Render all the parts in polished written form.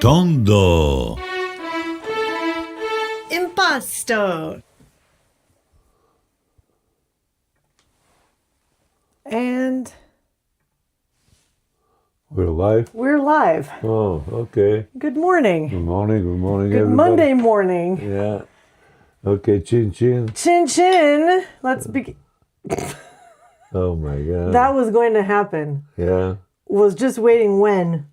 Tondo Impasto. And we're live? We're live. Oh, okay. Good morning. Good morning, Good everybody. Monday morning. Yeah. Okay, chin chin. Chin chin. Let's begin. Oh my God. That was going to happen. Yeah. Was just waiting when.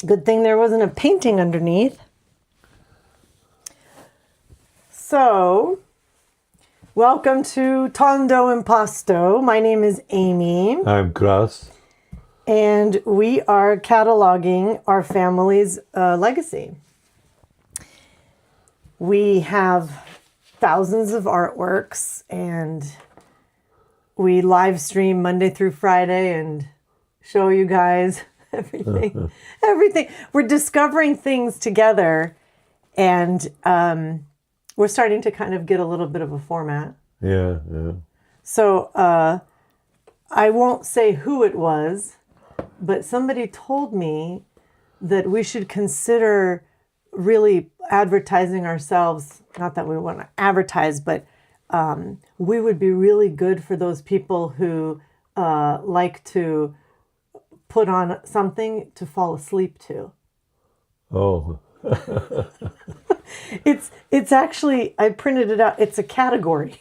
Good thing there wasn't a painting underneath. So, welcome to Tondo Impasto. My name is Amy. I'm Kras. And we are cataloging our family's legacy. We have thousands of artworks, and we live stream Monday through Friday and show you guys everything. Everything. We're discovering things together, and we're starting to kind of get a little bit of a format. Yeah, yeah. So I won't say who it was, but somebody told me that we should consider really advertising ourselves. Not that we want to advertise, but we would be really good for those people who like to put on something to fall asleep to. Oh. It's actually, I printed it out. It's a category.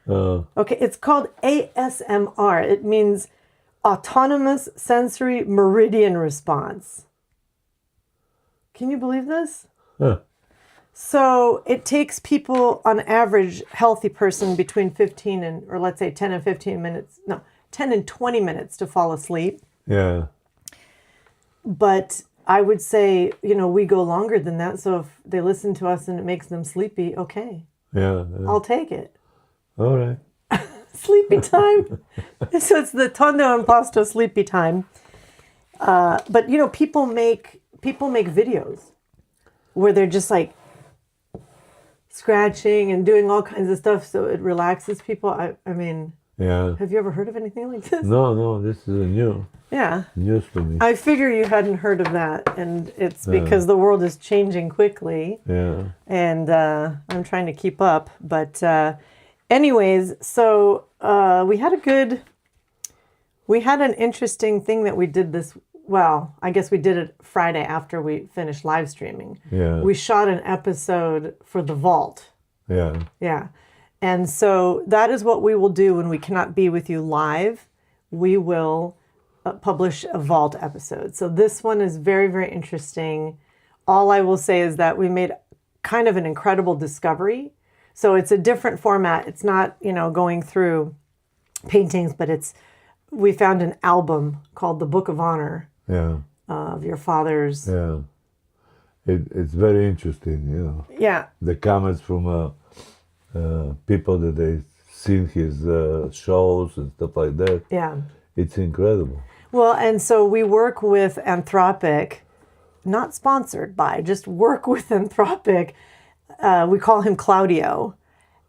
Okay, it's called ASMR. It means Autonomous Sensory Meridian Response. Can you believe this? Huh. So it takes people, on average, healthy person between 15 and, or let's say 10 and 15 minutes, no, 10 and 20 minutes to fall asleep. Yeah. But I would say, we go longer than that. So if they listen to us and it makes them sleepy, okay. Yeah. I'll take it. All right. Sleepy time. So it's the Tondo Impasto sleepy time. But people make videos where they're just like scratching and doing all kinds of stuff, so it relaxes people. I mean, yeah. Have you ever heard of anything like this? No, this is a news for me. I figure you hadn't heard of that, and it's because the world is changing quickly. Yeah. And I'm trying to keep up. But anyways, so we had an interesting thing that we did this. Well, I guess we did it Friday after we finished live streaming. Yeah. We shot an episode for the vault. Yeah. Yeah. And so that is what we will do when we cannot be with you live. We will publish a vault episode. So this one is very, very interesting. All I will say is that we made kind of an incredible discovery. So it's a different format. It's not, going through paintings, but we found an album called The Book of Honor. Yeah. Of your father's. Yeah. It's very interesting, Yeah. The comments from people that they've seen his shows and stuff like that. Yeah. It's incredible. Well, and so we work with Anthropic, not sponsored by, just work with Anthropic. We call him Claudio.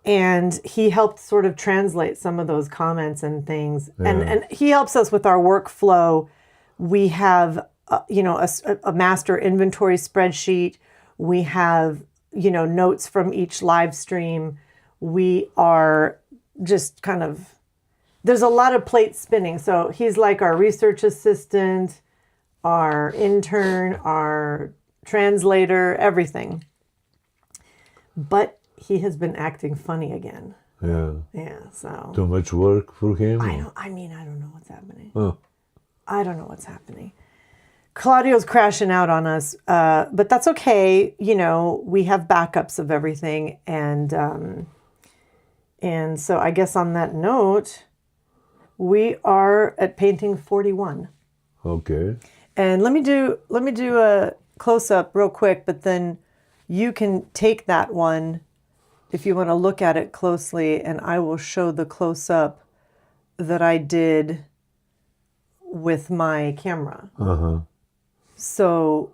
And he helped sort of translate some of those comments and things. Yeah. And he helps us with our workflow. We have, a master inventory spreadsheet. We have, notes from each live stream. We are just kind of, there's a lot of plates spinning. So he's like our research assistant, our intern, our translator, everything. But he has been acting funny again. Yeah. Yeah, so. Too much work for him? I don't know what's happening. Oh. I don't know what's happening. Claudio's crashing out on us, but that's okay. We have backups of everything. And so I guess on that note, we are at painting 41. Okay. And let me do a close-up real quick, but then you can take that one if you want to look at it closely, and I will show the close-up that I did with my camera. Uh-huh. So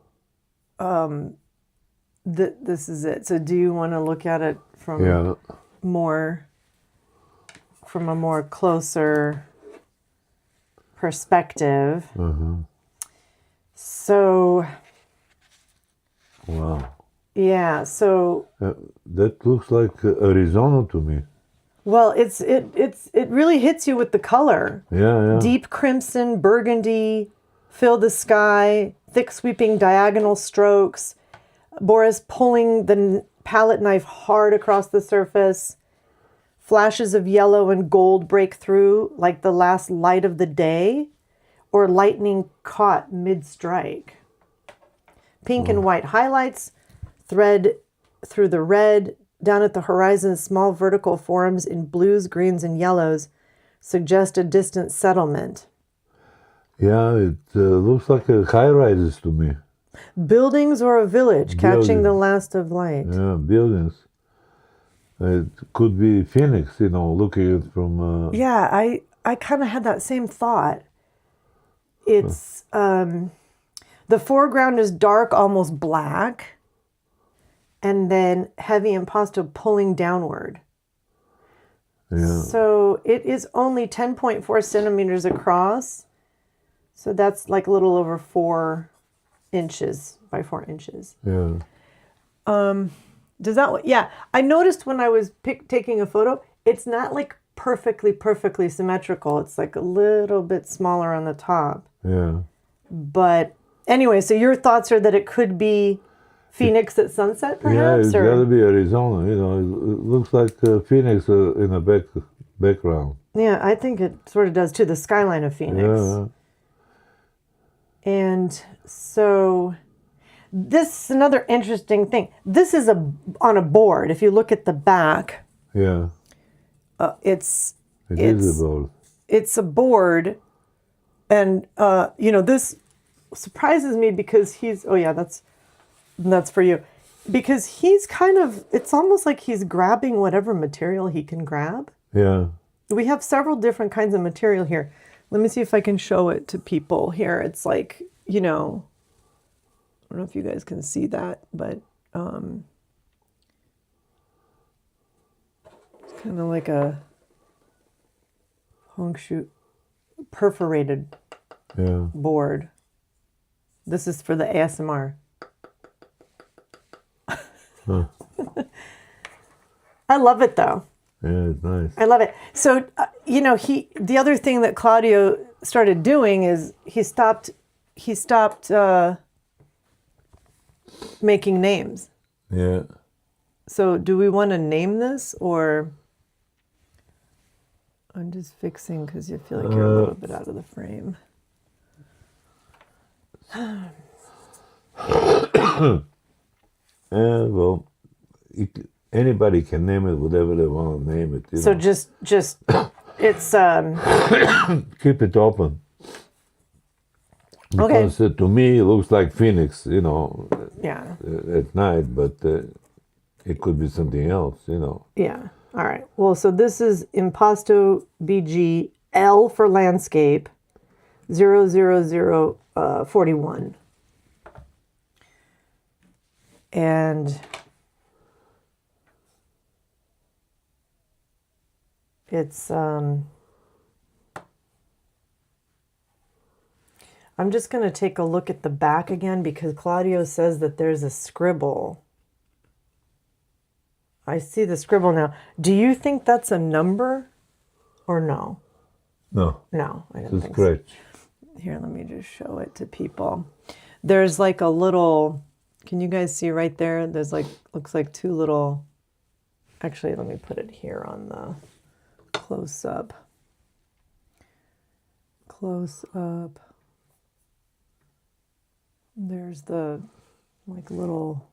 this is it. So do you want to look at it from a more closer perspective? Uh-huh. So, Wow. yeah, so That looks like Arizona to me. well, it really hits you with the color. Yeah. Deep crimson, burgundy, fill the sky, thick sweeping diagonal strokes. Boris pulling the palette knife hard across the surface. Flashes of yellow and gold break through like the last light of the day or lightning caught mid-strike. Pink and white highlights thread through the red. Down at the horizon, small vertical forms in blues, greens, and yellows suggest a distant settlement. Yeah, it looks like a high-rises to me. Buildings or a village catching the last of light. Yeah, buildings. It could be Phoenix, looking at it from... Yeah, I kind of had that same thought. It's, the foreground is dark, almost black. And then heavy impasto pulling downward. Yeah. So it is only 10.4 centimeters across. So that's like a little over 4 inches by 4 inches. Yeah. Does that, yeah. I noticed when I was taking a photo, it's not like perfectly symmetrical. It's like a little bit smaller on the top. Yeah. But anyway, so your thoughts are that it could be Phoenix at sunset, perhaps? Yeah, it's got to be Arizona. It looks like Phoenix in the background. Yeah, I think it sort of does too. The skyline of Phoenix. Yeah. And so this is another interesting thing. This is on a board. If you look at the back, Yeah. It is a board. It's a board, and this surprises me because he's. Oh yeah, that's for you, because he's kind of. It's almost like he's grabbing whatever material he can grab. Yeah. We have several different kinds of material here. Let me see if I can show it to people here. It's like, I don't know if you guys can see that, but it's kind of like a hongshu perforated board. This is for the ASMR. Huh. I love it though. Yeah, it's nice. I love it. So, the other thing that Claudio started doing is he stopped making names. Yeah. So do we want to name this, or I'm just fixing because you feel like you're a little bit out of the frame. Well, anybody can name it whatever they want to name it. So just it's keep it open. Okay. Because to me it looks like Phoenix, yeah. At night, but it could be something else, Yeah. All right. Well, so this is Impasto BG L for landscape 00041. And it's I'm just going to take a look at the back again because Claudio says that there's a scribble. I see the scribble now. Do you think that's a number or no? No. No, I didn't It's a think scratch. so. Here, let me just show it to people. There's like a little, can you guys see right there? There's like, looks like 2 little, actually, let me put it here on the close up. Close up. There's the like little,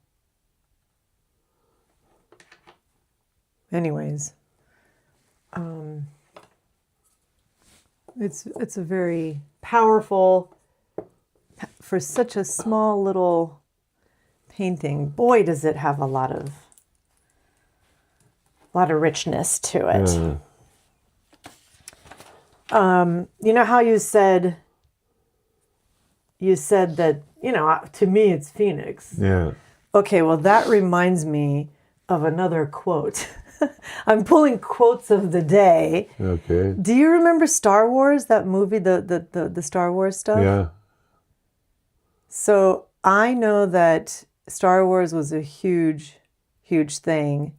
anyways, it's a very powerful, for such a small little painting. Boy, does it have a lot of richness to it. You know how you said that, to me it's Phoenix. Yeah. Okay, well that reminds me of another quote. I'm pulling quotes of the day. Okay. Do you remember Star Wars, that movie, the Star Wars stuff? Yeah. So I know that Star Wars was a huge, huge thing.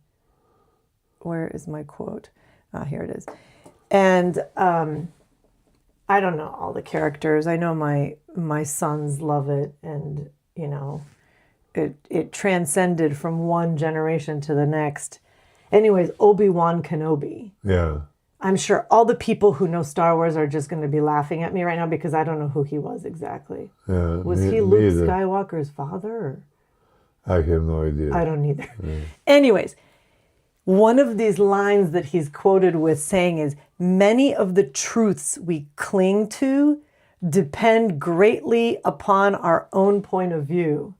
Where is my quote? Here it is. And I don't know all the characters. I know my sons love it, and you know, it transcended from one generation to the next. Anyways, Obi-Wan Kenobi. Yeah. I'm sure all the people who know Star Wars are just going to be laughing at me right now because I don't know who he was exactly. Yeah. Was he Luke Skywalker's father? Or? I have no idea. I don't either. Yeah. Anyways, one of these lines that he's quoted with saying is, many of the truths we cling to depend greatly upon our own point of view.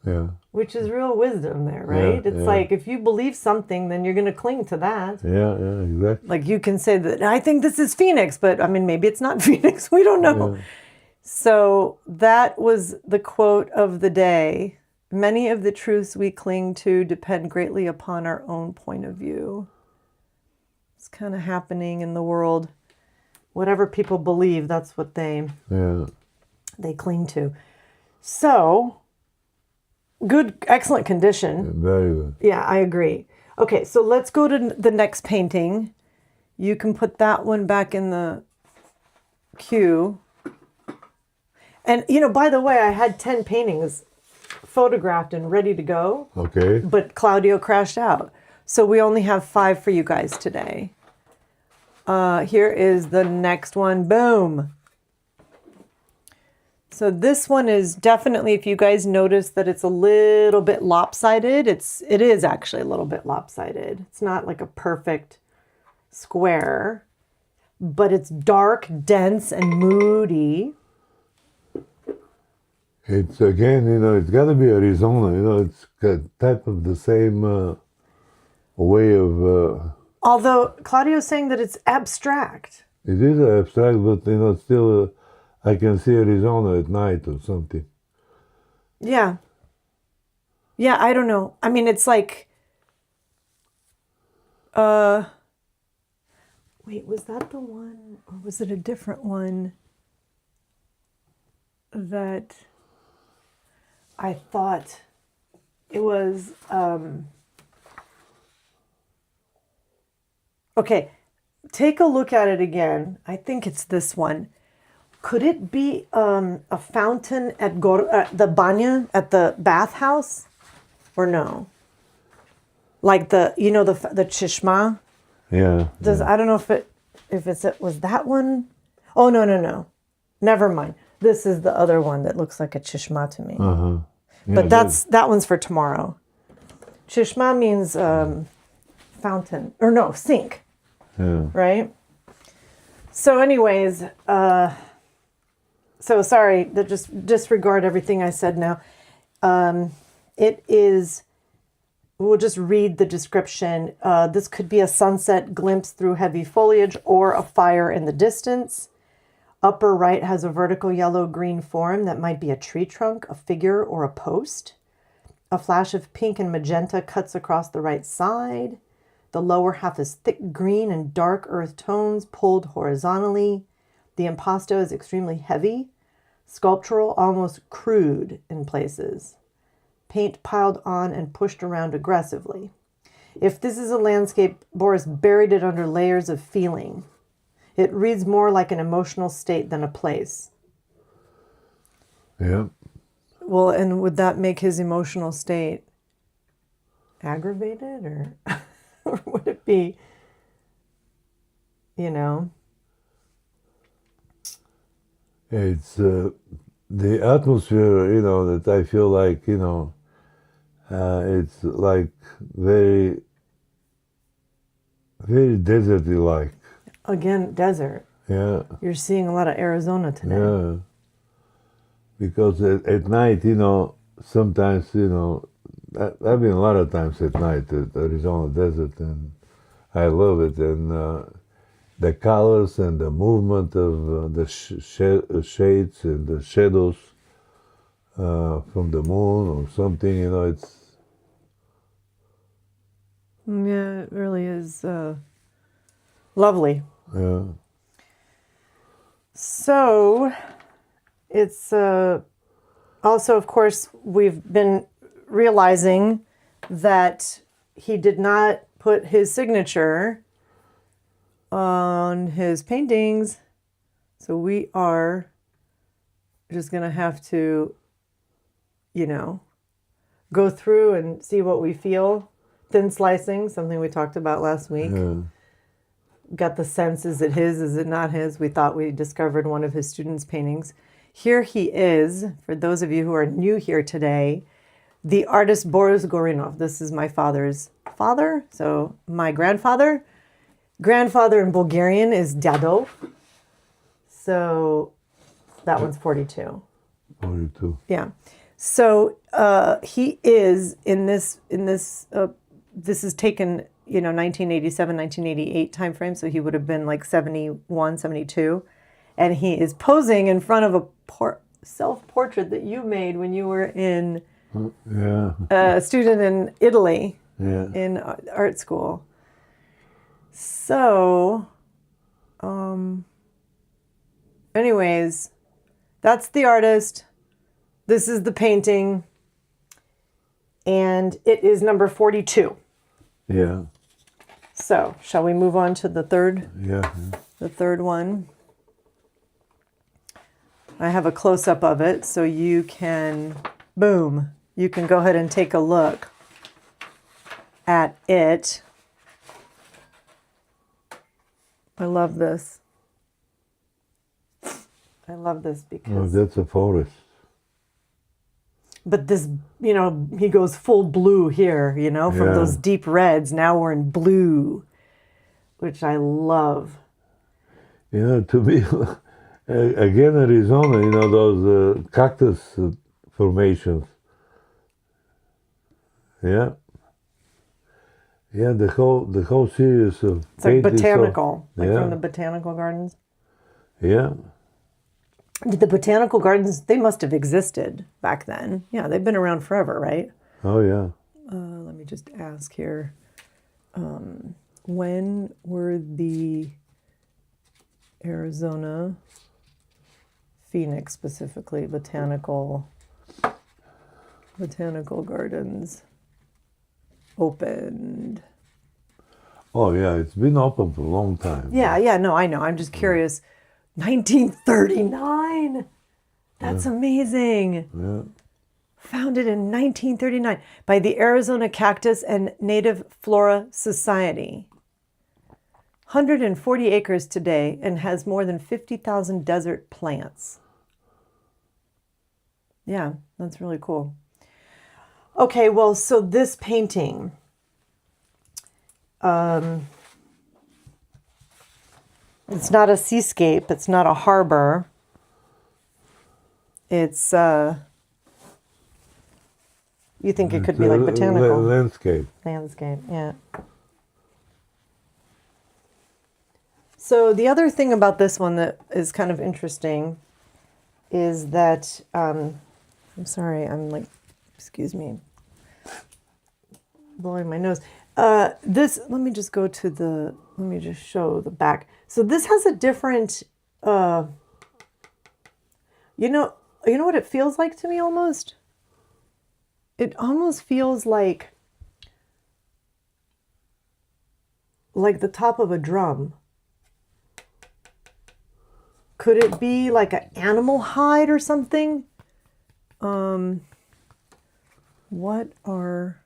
Yeah. Which is real wisdom there, right? Yeah, it's like if you believe something, then you're going to cling to that. Yeah, exactly. Like you can say that, I think this is Phoenix, but I mean, maybe it's not Phoenix. We don't know. Yeah. So that was the quote of the day. Many of the truths we cling to depend greatly upon our own point of view. It's kind of happening in the world. Whatever people believe, that's what they cling to. So, good, excellent condition. Yeah, very good. Yeah, I agree. Okay, so let's go to the next painting. You can put that one back in the queue. And, you know, by the way, I had 10 paintings photographed and ready to go. Okay. But Claudio crashed out. So we only have 5 for you guys today. Here is the next one. Boom. So this one is definitely, if you guys notice that it's a little bit lopsided, it is actually a little bit lopsided. It's not like a perfect square, but it's dark, dense, and moody. It's again, you know, it's got to be Arizona. You know, it's got type of the same way of. Although Claudio's saying that it's abstract. It is abstract, but you know, still, I can see Arizona at night or something. Yeah. Yeah, I don't know. I mean, it's like. Wait, was that the one, or was it a different one that I thought it was? Okay, take a look at it again. I think it's this one. Could it be a fountain at the banya, at the bathhouse, or no? Like the chishma. Yeah. I don't know if it was that one. Oh no. Never mind. This is the other one that looks like a chishma to me. Uh-huh. Yeah, but that one's for tomorrow. Chishma means fountain, or no, sink. Yeah. Right? So anyways, so sorry, just disregard everything I said now. It is, we'll just read the description. This could be a sunset glimpse through heavy foliage or a fire in the distance. Upper right has a vertical yellow-green form that might be a tree trunk, a figure, or a post. A flash of pink and magenta cuts across the right side. The lower half is thick green and dark earth tones pulled horizontally. The impasto is extremely heavy, sculptural, almost crude in places. Paint piled on and pushed around aggressively. If this is a landscape, Boris buried it under layers of feeling. It reads more like an emotional state than a place. Yeah. Well, and would that make his emotional state aggravated, or, or would it be, you know? It's the atmosphere, you know, that I feel like, you know, it's like very, very deserty-like. Again, desert. Yeah. You're seeing a lot of Arizona today. Yeah. Because at night, you know, sometimes, you know, I've been a lot of times at night at Arizona desert, and I love it. And the colors and the movement of the shades and the shadows from the moon or something, you know, it's... Yeah, it really is lovely. Yeah. So, it's Also, of course, we've been realizing that he did not put his signature on his paintings. So we are just going to have to, you know, go through and see what we feel. Thin slicing, something we talked about last week. Yeah. Got the sense, is it his, is it not his? We thought we discovered one of his students' paintings. Here he is, for those of you who are new here today, the artist Boris Gorinov. This is my father's father, so my grandfather. Grandfather in Bulgarian is Dado. So that one's 42. 42. Yeah. So he is in this, this is taken, 1987, 1988 time frame. So he would have been like 71, 72. And he is posing in front of a self-portrait that you made when you were in a student in Italy in art school. So, anyways, that's the artist. This is the painting. And it is number 42. Yeah. So, shall we move on to the third? Yeah. The third one. I have a close-up of it, so you can, boom, you can go ahead and take a look at it. I love this. I love this because... Oh, that's a forest. But this, he goes full blue here, from those deep reds. Now we're in blue, which I love. To me, again, Arizona, those cactus formations. Yeah. Yeah, the whole series of it's like paintings botanical, from the botanical gardens. Yeah. The botanical gardens, they must have existed back then. Yeah, they've been around forever, right? Oh, yeah. Let me just ask here. When were the Arizona, Phoenix specifically, botanical gardens opened? Oh, yeah, it's been open for a long time. Yeah, no, I know. I'm just curious. 1939. That's amazing. Yeah. Founded in 1939 by the Arizona Cactus and Native Flora Society. 140 acres today and has more than 50,000 desert plants. Yeah, that's really cool. Okay, well, so this painting, it's not a seascape. It's not a harbor. It's, you think it could be like botanical? Landscape. Landscape, yeah. So the other thing about this one that is kind of interesting is that, I'm sorry, I'm excuse me, blowing my nose. Let me just go to let me just show the back. So this has a different, you know what it feels like to me almost? It almost feels like the top of a drum. Could it be like an animal hide or something? What are...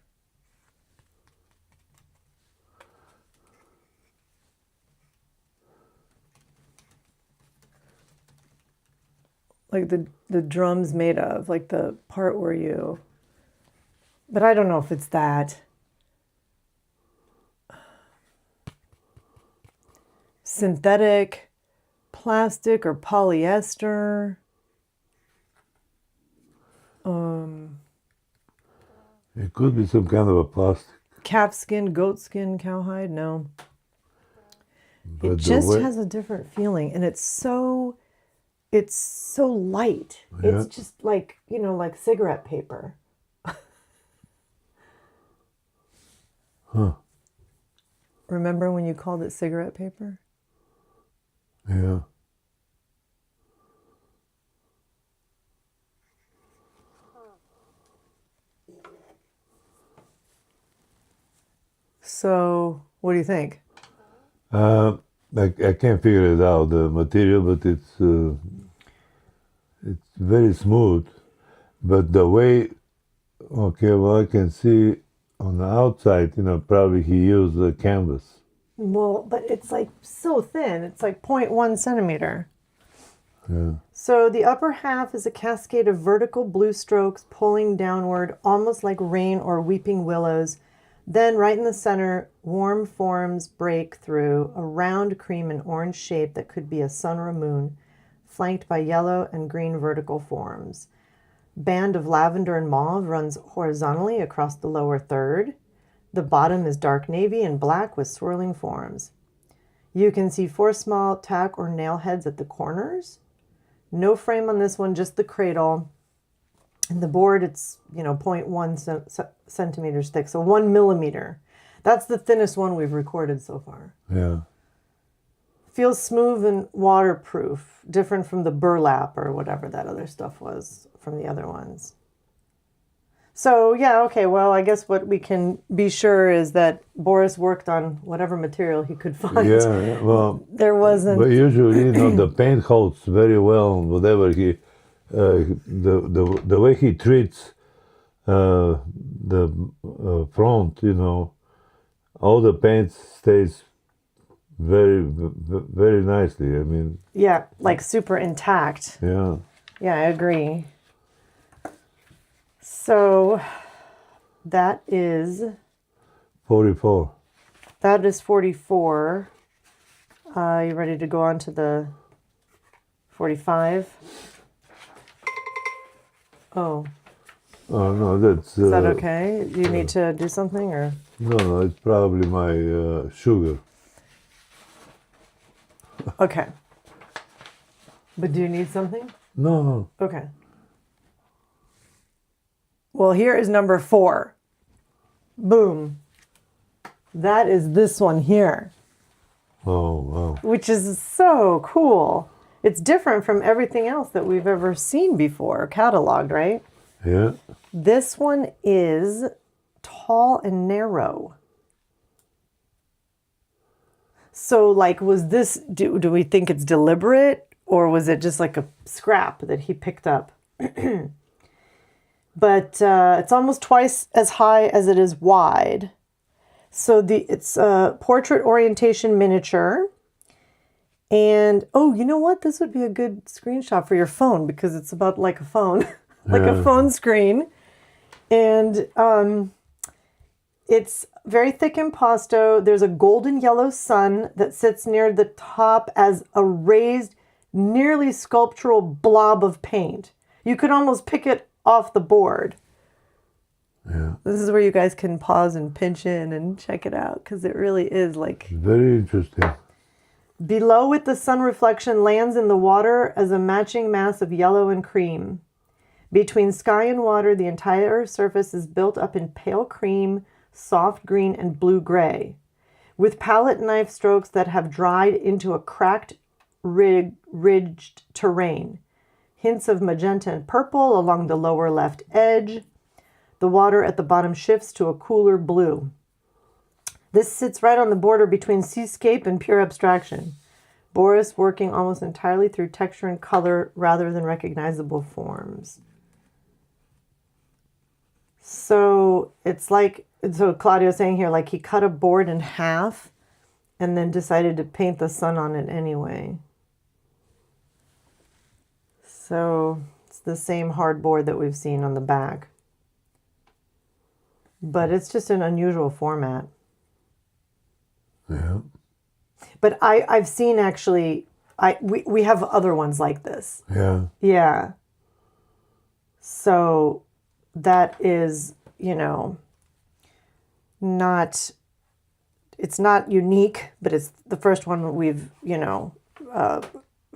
like the drums made of, like the part where you... But I don't know if it's that. Synthetic, plastic, or polyester. It could be some kind of a plastic. Calf skin, goat skin, cowhide. No. But it just has a different feeling, and it's so light. Yeah. It's just like, like cigarette paper. Huh. Remember when you called it cigarette paper? Yeah. So, what do you think? I can't figure it out, the material, but it's very smooth. But the way, okay, well, I can see on the outside, probably he used the canvas. Well, but it's like so thin. It's like 0.1 centimeter. Yeah. So the upper half is a cascade of vertical blue strokes pulling downward, almost like rain or weeping willows. Then right in the center, warm forms break through a round cream and orange shape that could be a sun or a moon, flanked by yellow and green vertical forms. Band of lavender and mauve runs horizontally across the lower third. The bottom is dark navy and black with swirling forms. You can see 4 small tack or nail heads at the corners. No frame on this one, just the cradle. And the board, it's, 0.1 centimeters thick, so 1 millimeter. That's the thinnest one we've recorded so far. Yeah. Feels smooth and waterproof, different from the burlap or whatever that other stuff was from the other ones. So, yeah, okay, well, I guess what we can be sure is that Boris worked on whatever material he could find. Yeah, well, there wasn't... But usually, the paint holds very well, whatever he... the way he treats the front, all the paint stays very, very nicely. I mean... Yeah, like super intact. Yeah. Yeah, I agree. So that is 44. That is 44. You ready to go on to the 45? Oh. Oh, no, that's... Is that okay? You need to do something, or? No, it's probably my sugar. Okay. But do you need something? No. Okay. Well, here is number 4. Boom. That is this one here. Oh, wow. Which is so cool. It's different from everything else that we've ever seen before, cataloged, right? Yeah. This one is tall and narrow. So, like, was this, do we think it's deliberate, or was it just like a scrap that he picked up? But it's almost twice as high as it is wide. So it's a portrait orientation miniature. And, oh, you know what? This would be a good screenshot for your phone because it's about like a phone, like a phone screen. And it's very thick impasto. There's a golden yellow sun that sits near the top as a raised, nearly sculptural blob of paint. You could almost pick it off the board. Yeah. This is where you guys can pause and pinch in and check it out because it really is like... Very interesting. Below it, the sun reflection lands in the water as a matching mass of yellow and cream. Between sky and water, the entire surface is built up in pale cream, soft green, and blue-gray, with palette knife strokes that have dried into a cracked, ridged terrain. Hints of magenta and purple along the lower left edge. The water at the bottom shifts to a cooler blue. This sits right on the border between seascape and pure abstraction. Boris working almost entirely through texture and color rather than recognizable forms. So it's like, so Claudio's saying here, like he cut a board in half and then decided to paint the sun on it anyway. So it's the same hardboard that we've seen on the back. But it's just an unusual format. Yeah. But I've seen actually, we have other ones like this. Yeah. Yeah. So that is, not, it's not unique, but it's the first one we've,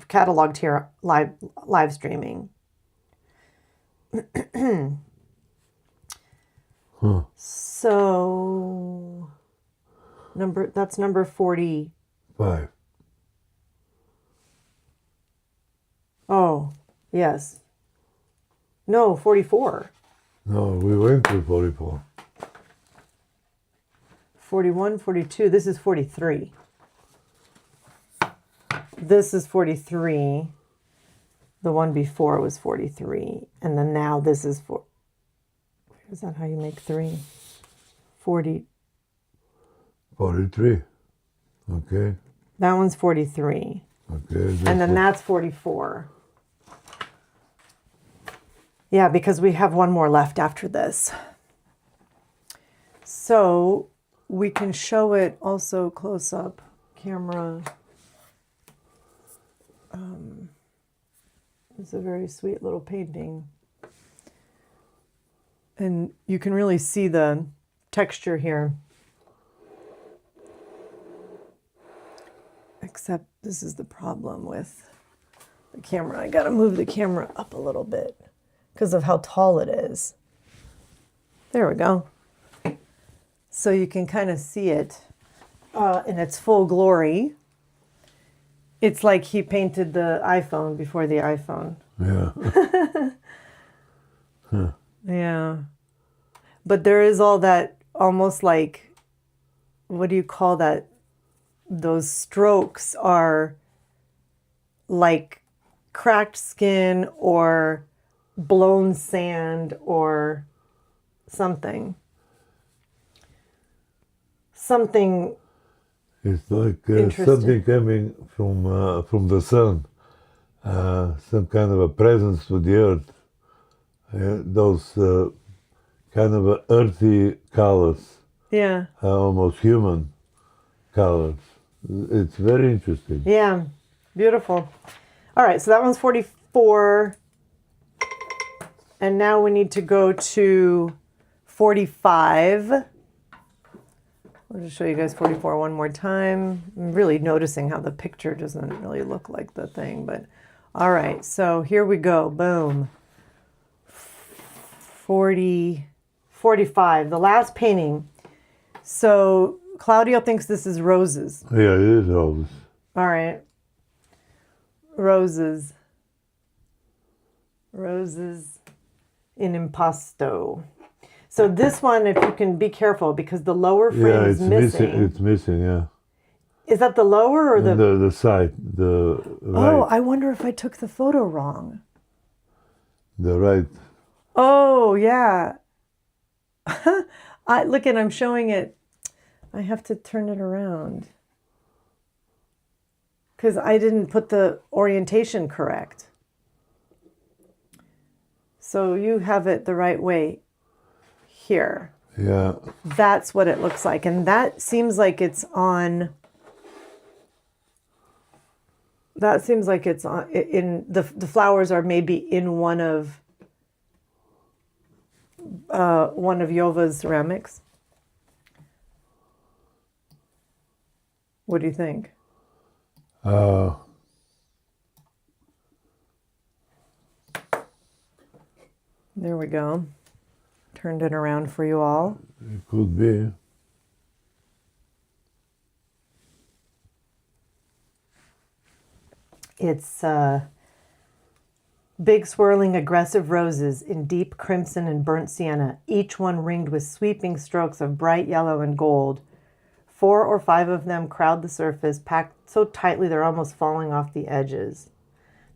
cataloged here live streaming. Huh. So that's number 45. Oh, yes. No, 44. No, we went to 44. 41, 42. This is 43. This is 43. The one before was 43. And then now this is 4. Is that how you make 3? 40. 43. Okay. That one's 43. Okay. And then that's 44. Yeah, because we have one more left after this. So we can show it also close up camera. It's a very sweet little painting. And you can really see the texture here. Except this is the problem with the camera. I got to move the camera up a little bit because of how tall it is. There we go. So you can kind of see it in its full glory. It's like he painted the iPhone before the iPhone. Yeah. Huh. Yeah. But there is all that almost like, what do you call that? Those strokes are like cracked skin or blown sand or something. Something. It's like something coming from the sun. Some kind of a presence to the earth. Those kind of earthy colors. Yeah. Almost human colors. It's very interesting. Yeah. Beautiful. All right. So that one's 44. And now we need to go to 45. I'll just show you guys 44 one more time. I'm really noticing how the picture doesn't really look like the thing, but all right. So here we go. Boom. 45, the last painting. So Claudio thinks this is roses. Yeah, it is roses. All right. Roses. Roses in impasto. So this one, if you can be careful, because the lower frame is missing. It's missing, yeah. Is that the lower or the side? The right. Oh, I wonder if I took the photo wrong. The right. Oh, yeah. Look at, I'm showing it. I have to turn it around. Because I didn't put the orientation correct. So you have it the right way here. Yeah. That's what it looks like. And that seems like it's on... That seems like it's on... The flowers are maybe in one of Yova's ceramics. What do you think? There we go. Turned it around for you all. It could be. It's big, swirling, aggressive roses in deep crimson and burnt sienna, each one ringed with sweeping strokes of bright yellow and gold. 4 or 5 of them crowd the surface, packed so tightly they're almost falling off the edges.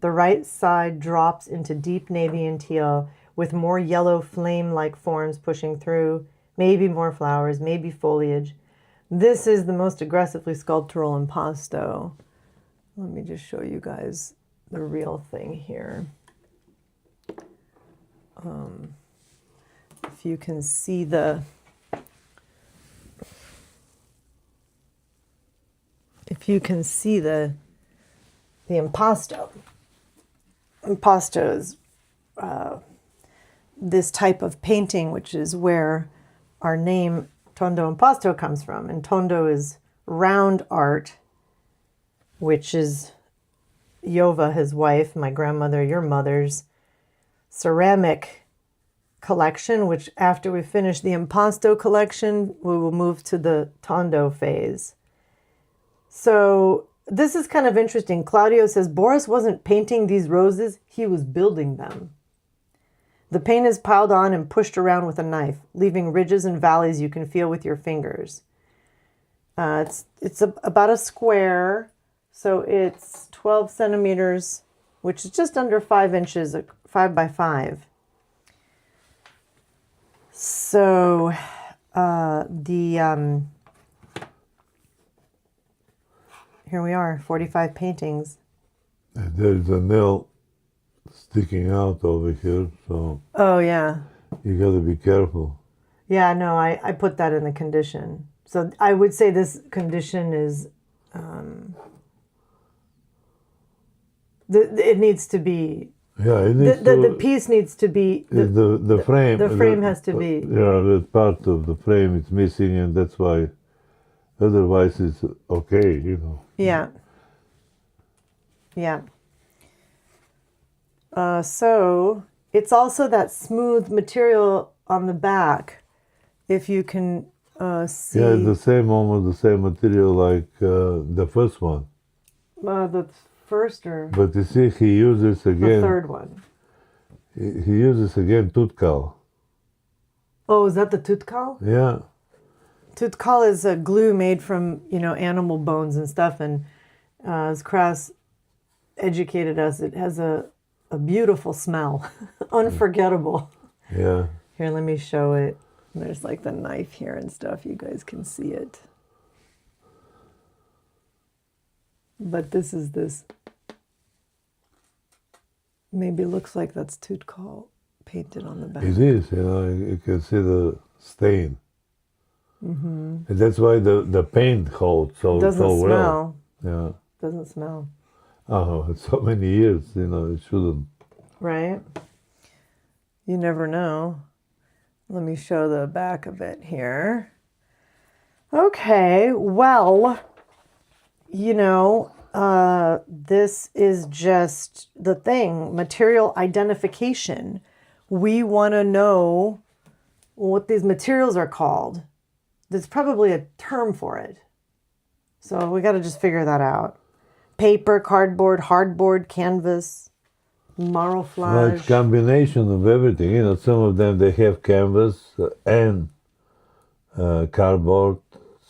The right side drops into deep navy and teal, with more yellow flame-like forms pushing through, maybe more flowers, maybe foliage. This is the most aggressively sculptural impasto. Let me just show you guys the real thing here. If you can see the... If you can see the impasto. Impasto is this type of painting, which is where our name Tondo Impasto comes from. And Tondo is round art, which is Yova, his wife, my grandmother, your mother's ceramic collection, which after we finish the impasto collection, we will move to the Tondo phase. So this is kind of interesting. Claudio says Boris wasn't painting these roses, he was building them. The paint is piled on and pushed around with a knife, leaving ridges and valleys you can feel with your fingers. About a square, so it's 12 centimeters, which is just under 5 inches, 5 by 5. So here we are, 45 paintings. And there's a nail sticking out over here, so Oh yeah. you got to be careful. Yeah, no, I put that in the condition. So I would say this condition is, it needs to be, Yeah, it needs the piece needs to be, the frame. the frame has to be. Yeah, the part of the frame is missing, and that's why. Otherwise, it's okay, you know. Yeah. Yeah. So it's also that smooth material on the back, if you can see. Yeah, it's the same, almost the same material like the first one. The first or But you see, he uses the again. third one. He uses again tutkal. Oh, is that the tutkal? Yeah. Tutkal is a glue made from, animal bones and stuff. And as Kras educated us, it has a beautiful smell. Unforgettable. Yeah. Here, let me show it. There's like the knife here and stuff. You guys can see it. But this is this. Maybe it looks like that's tutkal painted on the back. It is, you can see the stain. Mm-hmm. And that's why the paint holds so Doesn't well. smell. Yeah. Doesn't smell. Oh, it's so many years, it shouldn't. Right? You never know. Let me show the back of it here. Okay, well, this is just the thing, material identification. We want to know what these materials are called. There's probably a term for it. So we got to just figure that out. Paper, cardboard, hardboard, canvas, maroflage. Well, it's combination of everything. Some of them, they have canvas and cardboard.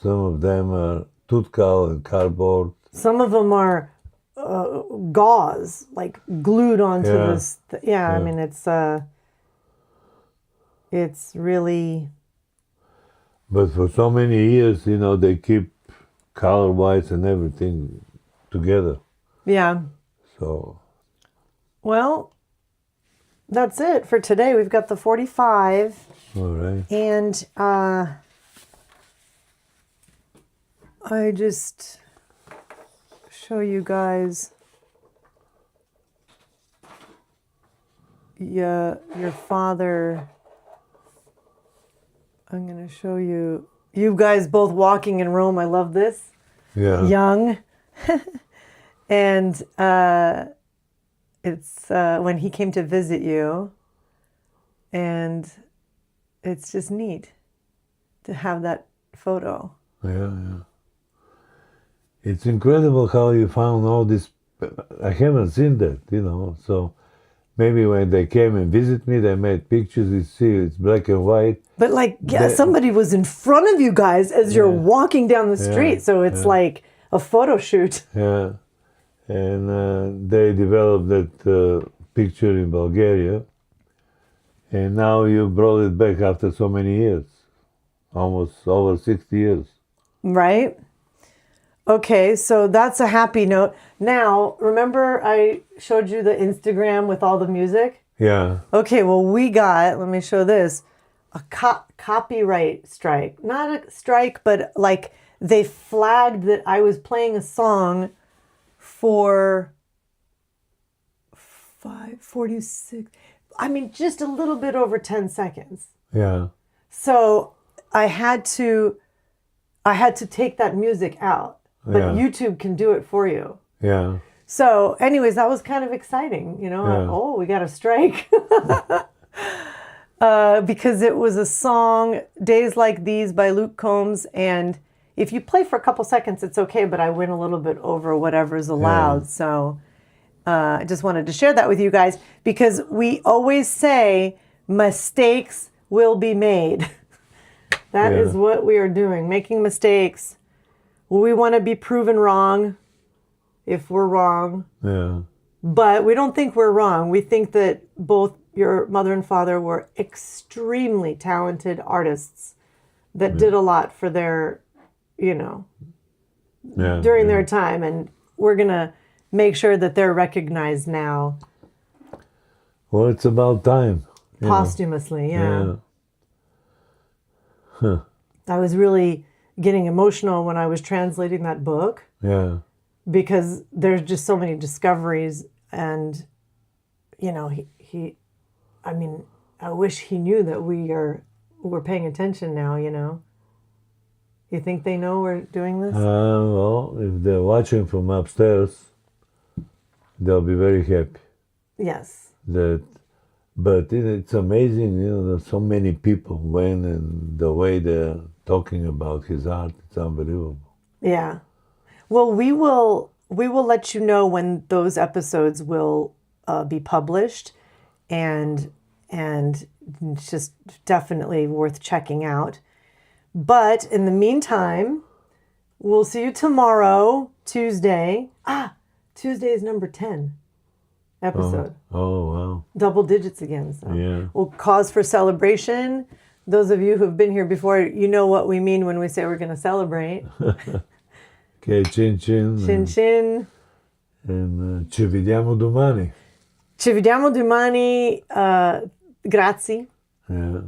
Some of them are tutkal and cardboard. Some of them are gauze, like glued onto this. I mean, it's really. But for so many years, they keep color-wise and everything together. Yeah. So. Well, that's it for today. We've got the 45. All right. And I just show you guys your father. I'm going to show you guys both walking in Rome. I love this. Yeah. Young. And it's when he came to visit you. And it's just neat to have that photo. Yeah. It's incredible how you found all this. I haven't seen that, so maybe when they came and visit me, they made pictures. You see, it's black and white. But somebody was in front of you guys as you're walking down the street. So it's like a photo shoot. Yeah. And they developed that picture in Bulgaria. And now you brought it back after so many years. Almost over 60 years. Right? Okay, so that's a happy note. Now, remember I showed you the Instagram with all the music? Yeah. Okay, well, we got, let me show this, a copyright strike. Not a strike, but like they flagged that I was playing a song for 5:46. I mean, just a little bit over 10 seconds. Yeah. So I had to take that music out. But YouTube can do it for you. Yeah. So, anyways, that was kind of exciting, Oh, we got a strike. Because it was a song, Days Like These by Luke Combs. And if you play for a couple seconds, it's okay. But I went a little bit over whatever's allowed. Yeah. So I just wanted to share that with you guys. Because we always say mistakes will be made. That is what we are doing, making mistakes. We want to be proven wrong if we're wrong. Yeah. But we don't think we're wrong. We think that both your mother and father were extremely talented artists that did a lot for their, during their time. And we're going to make sure that they're recognized now. Well, it's about time. Posthumously, yeah. I was really getting emotional when I was translating that book. Yeah. Because there's just so many discoveries, and I wish he knew that we're paying attention now. You think they know we're doing this? Well, if they're watching from upstairs, they'll be very happy. Yes. But it's amazing, there's so many people when and the way they're talking about his art. It's unbelievable. Yeah. Well, we will let you know when those episodes will be published, and it's just definitely worth checking out. But in the meantime, we'll see you tomorrow, Tuesday. Tuesday is number 10 episode. Oh wow. Double digits again. So yeah. Well, cause for celebration. Those of you who've been here before, you know what we mean when we say we're going to celebrate. Okay, chin chin. Chin chin. And ci vediamo domani. Ci vediamo domani. Grazie. Yeah.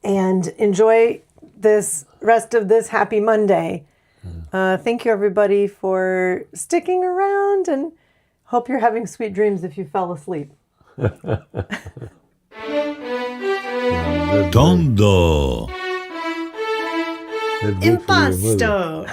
And enjoy this rest of this happy Monday. Thank you, everybody, for sticking around, and hope you're having sweet dreams if you fell asleep. Tondo Impasto.